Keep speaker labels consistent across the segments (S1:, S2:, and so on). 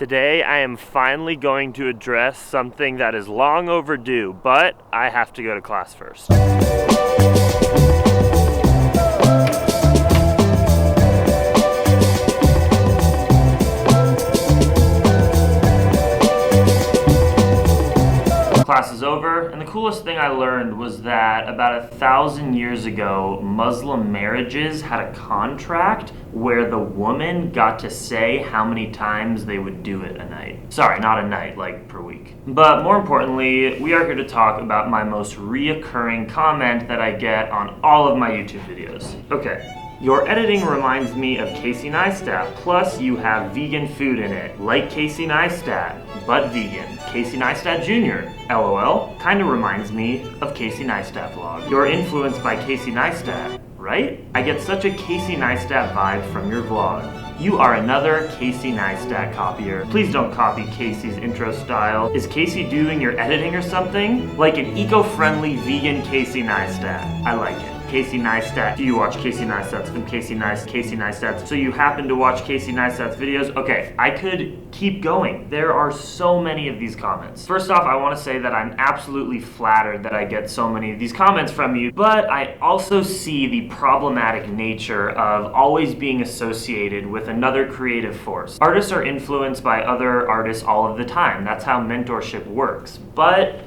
S1: Today I am finally going to address something that is long overdue, but I have to go to class first. Class is over, and the coolest thing I learned was that about 1,000 years ago, Muslim marriages had a contract where the woman got to say how many times they would do it a night. Sorry, not a night, like per week. But more importantly, we are here to talk about my most reoccurring comment that I get on all of my YouTube videos. Okay. Your editing reminds me of Casey Neistat, plus you have vegan food in it, like Casey Neistat, but vegan. Casey Neistat Jr., LOL, kinda reminds me of Casey Neistat vlog. You're influenced by Casey Neistat, right? I get such a Casey Neistat vibe from your vlog. You are another Casey Neistat copier. Please don't copy Casey's intro style. Is Casey doing your editing or something? Like an eco-friendly vegan Casey Neistat. I like it. Casey Neistat. Do you watch Casey Neistat's from Casey Neistat's? So you happen to watch Casey Neistat's videos? Okay, I could keep going. There are so many of these comments. First off, I want to say that I'm absolutely flattered that I get so many of these comments from you, but I also see the problematic nature of always being associated with another creative force. Artists are influenced by other artists all of the time. That's how mentorship works. But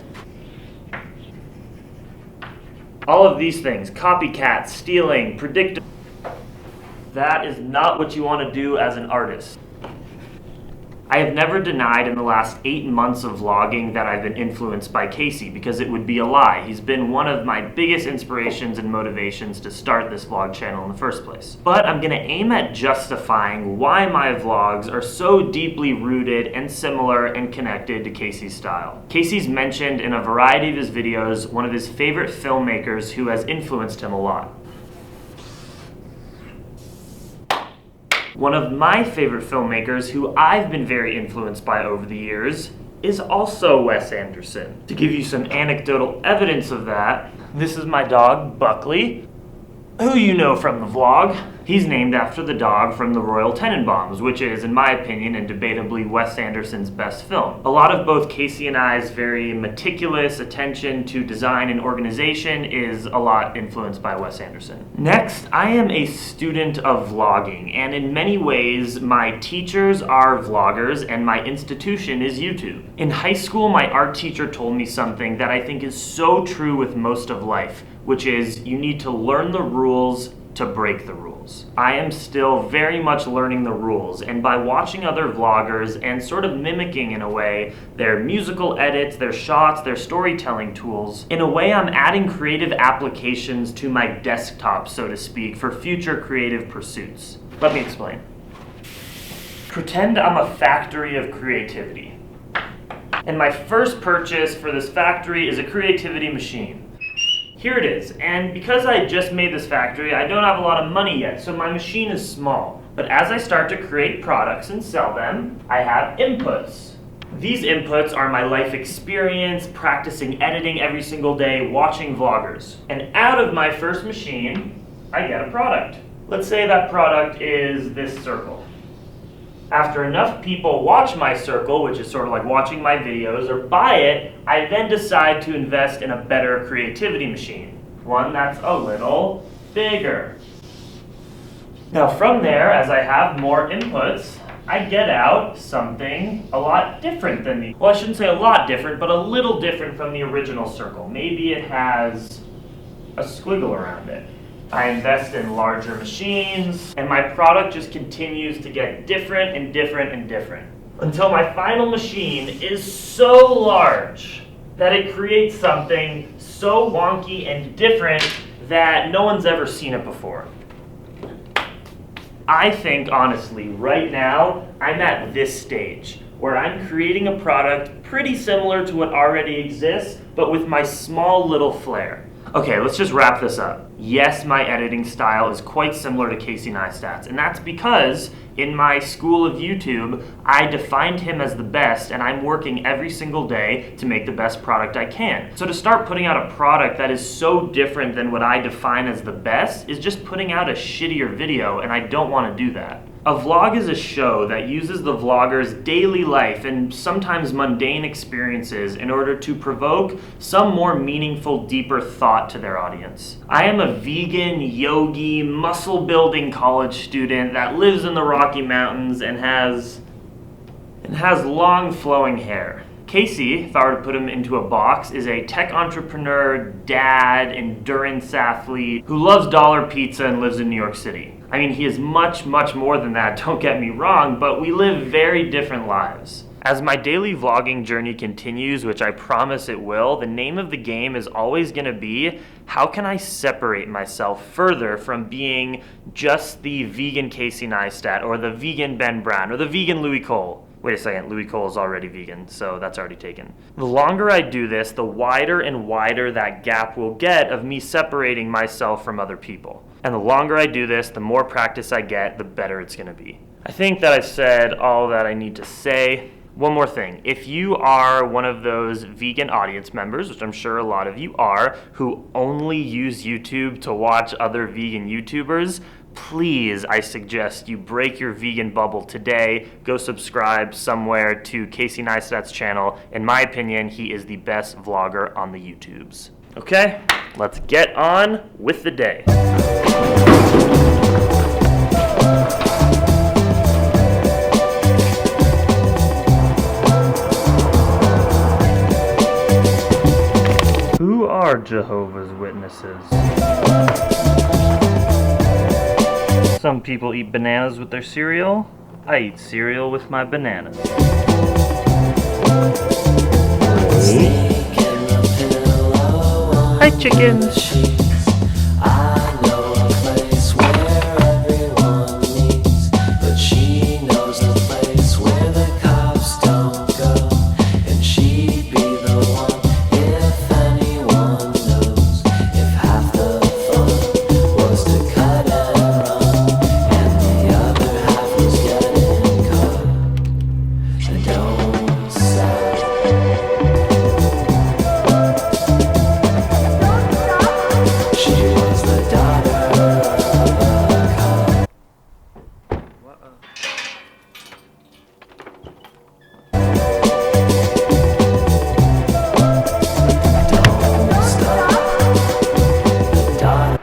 S1: all of these things, copycat, stealing, predictive, that is not what you want to do as an artist. I have never denied in the last 8 months of vlogging that I've been influenced by Casey, because it would be a lie. He's been one of my biggest inspirations and motivations to start this vlog channel in the first place. But I'm going to aim at justifying why my vlogs are so deeply rooted and similar and connected to Casey's style. Casey's mentioned in a variety of his videos one of his favorite filmmakers who has influenced him a lot. One of my favorite filmmakers who I've been very influenced by over the years is also Wes Anderson. To give you some anecdotal evidence of that, this is my dog, Buckley, who you know from the vlog. He's named after the dog from the Royal Tenenbaums, which is, in my opinion, and debatably Wes Anderson's best film. A lot of both Casey and I's very meticulous attention to design and organization is a lot influenced by Wes Anderson. Next, I am a student of vlogging, and in many ways, my teachers are vloggers and my institution is YouTube. In high school, my art teacher told me something that I think is so true with most of life, which is you need to learn the rules to break the rules. I am still very much learning the rules, and by watching other vloggers and sort of mimicking in a way their musical edits, their shots, their storytelling tools, in a way I'm adding creative applications to my desktop, so to speak, for future creative pursuits. Let me explain. Pretend I'm a factory of creativity. And my first purchase for this factory is a creativity machine. Here it is, and because I just made this factory, I don't have a lot of money yet, so my machine is small. But as I start to create products and sell them, I have inputs. These inputs are my life experience, practicing editing every single day, watching vloggers. And out of my first machine, I get a product. Let's say that product is this circle. After enough people watch my circle, which is sort of like watching my videos, or buy it, I then decide to invest in a better creativity machine. One that's a little bigger. Now from there, as I have more inputs, I get out something a lot different than the, well, I shouldn't say a lot different, but a little different from the original circle. Maybe it has a squiggle around it. I invest in larger machines, and my product just continues to get different and different and different, until my final machine is so large that it creates something so wonky and different that no one's ever seen it before. I think, honestly, right now, I'm at this stage, where I'm creating a product pretty similar to what already exists, but with my small little flair. Okay, let's just wrap this up. Yes, my editing style is quite similar to Casey Neistat's, and that's because in my school of YouTube, I defined him as the best, and I'm working every single day to make the best product I can. So to start putting out a product that is so different than what I define as the best is just putting out a shittier video, and I don't want to do that. A vlog is a show that uses the vlogger's daily life and sometimes mundane experiences in order to provoke some more meaningful, deeper thought to their audience. I am a vegan, yogi, muscle-building college student that lives in the Rocky Mountains and has long flowing hair. Casey, if I were to put him into a box, is a tech entrepreneur, dad, endurance athlete who loves dollar pizza and lives in New York City. I mean, he is much, much more than that, don't get me wrong, but we live very different lives. As my daily vlogging journey continues, which I promise it will, the name of the game is always going to be, how can I separate myself further from being just the vegan Casey Neistat, or the vegan Ben Brown, or the vegan Louis Cole? Wait a second, Louis Cole is already vegan, so that's already taken. The longer I do this, the wider and wider that gap will get of me separating myself from other people. And the longer I do this, the more practice I get, the better it's going to be. I think that I've said all that I need to say. One more thing. If you are one of those vegan audience members, which I'm sure a lot of you are, who only use YouTube to watch other vegan YouTubers, please, I suggest you break your vegan bubble today. Go subscribe somewhere to Casey Neistat's channel. In my opinion, he is the best vlogger on the YouTubes. Okay, let's get on with the day. Who are Jehovah's Witnesses? Some people eat bananas with their cereal. I eat cereal with my bananas. Hi, chickens.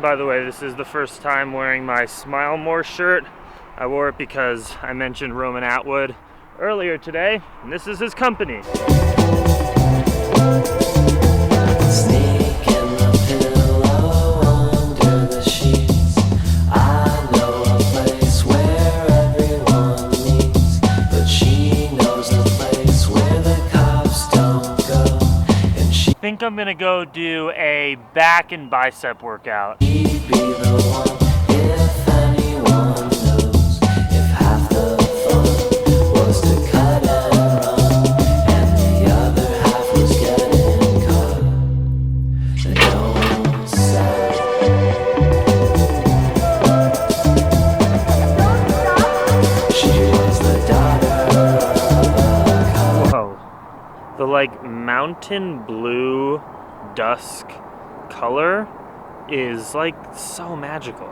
S1: By the way, this is the first time wearing my Smile More shirt. I wore it because I mentioned Roman Atwood earlier today, and this is his company. I think I'm gonna go do a back and bicep workout. She'd be the one if anyone knows if half the fun was to cut and run and the other half was getting cut. Don't stop. She was the daughter of a cop. Whoa. The mountain blue dusk color is so magical.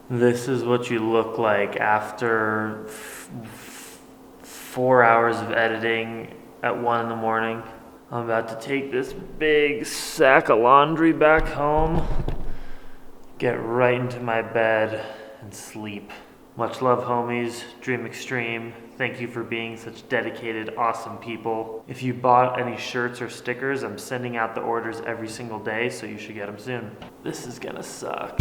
S1: This is what you look like after 4 hours of editing at 1 in the morning. I'm about to take this big sack of laundry back home, get right into my bed, and sleep. Much love, homies. Dream extreme. Thank you for being such dedicated, awesome people. If you bought any shirts or stickers, I'm sending out the orders every single day, so you should get them soon. This is gonna suck.